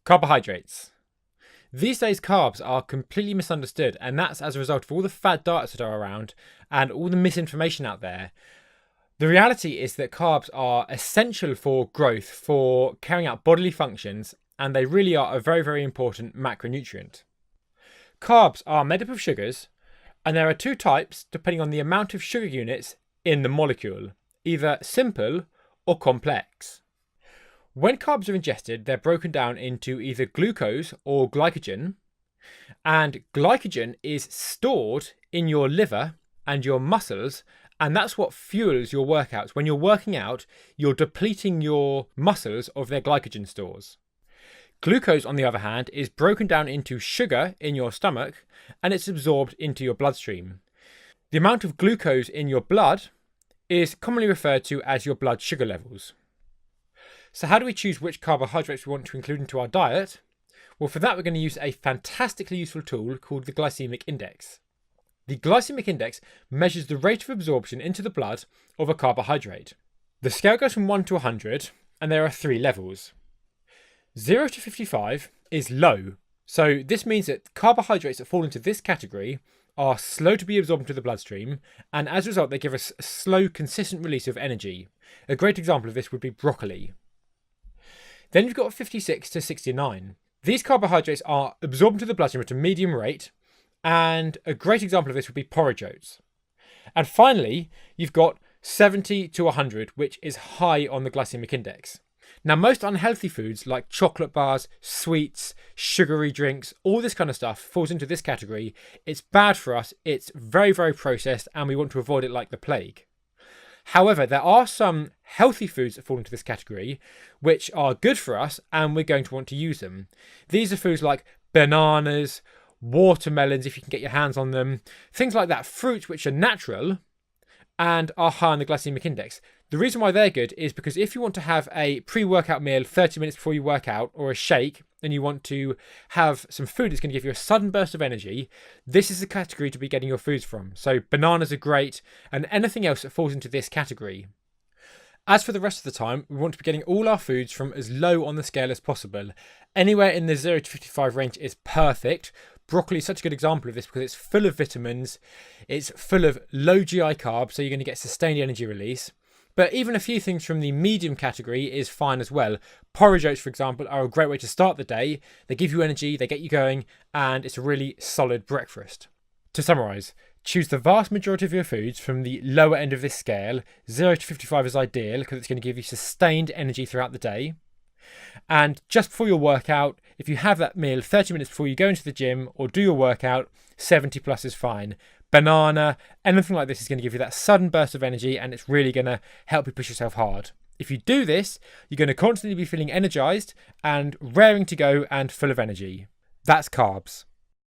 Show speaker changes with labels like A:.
A: Carbohydrates. These days, carbs are completely misunderstood, and that's as a result of all the fad diets that are around and all the misinformation out there. The reality is that carbs are essential for growth, for carrying out bodily functions, and they really are a very, very important macronutrient. Carbs are made up of sugars, and there are two types depending on the amount of sugar units in the molecule, either simple or complex. When carbs are ingested, they're broken down into either glucose or glycogen, and glycogen is stored in your liver and your muscles, and that's what fuels your workouts. When you're working out, you're depleting your muscles of their glycogen stores. Glucose, on the other hand, is broken down into sugar in your stomach, and it's absorbed into your bloodstream. The amount of glucose in your blood is commonly referred to as your blood sugar levels. So how do we choose which carbohydrates we want to include into our diet? Well, for that, we're going to use a fantastically useful tool called the glycemic index. The glycemic index measures the rate of absorption into the blood of a carbohydrate. The scale goes from 1 to 100, and there are 3 levels. 0 to 55 is low, so this means that carbohydrates that fall into this category are slow to be absorbed into the bloodstream, and as a result, they give us a slow, consistent release of energy. A great example of this would be broccoli. Then you've got 56 to 69. These carbohydrates are absorbed into the bloodstream at a medium rate, and a great example of this would be porridge oats. And finally, you've got 70 to 100, which is high on the glycemic index. Now, most unhealthy foods like chocolate bars, sweets, sugary drinks, all this kind of stuff falls into this category. It's bad for us, it's very, very processed, and we want to avoid it like the plague. However, there are some healthy foods that fall into this category, which are good for us, and we're going to want to use them. These are foods like bananas, watermelons, if you can get your hands on them, things like that, fruits which are natural and are high on the glycemic index. The reason why they're good is because if you want to have a pre-workout meal 30 minutes before you work out, or a shake, and you want to have some food that's going to give you a sudden burst of energy, this is the category to be getting your foods from. So bananas are great, and anything else that falls into this category. As for the rest of the time, we want to be getting all our foods from as low on the scale as possible. Anywhere in the 0 to 55 range is perfect. Broccoli is such a good example of this because it's full of vitamins, it's full of low GI carbs, so you're going to get sustained energy release. But even a few things from the medium category is fine as well. Porridge oats, for example, are a great way to start the day. They give you energy, they get you going, and it's a really solid breakfast. To summarise, choose the vast majority of your foods from the lower end of this scale. 0 to 55 is ideal because it's going to give you sustained energy throughout the day. And just before your workout, if you have that meal 30 minutes before you go into the gym or do your workout, 70 plus is fine. Banana, anything like this is going to give you that sudden burst of energy, and it's really going to help you push yourself hard. If you do this, you're going to constantly be feeling energized and raring to go and full of energy. That's carbs.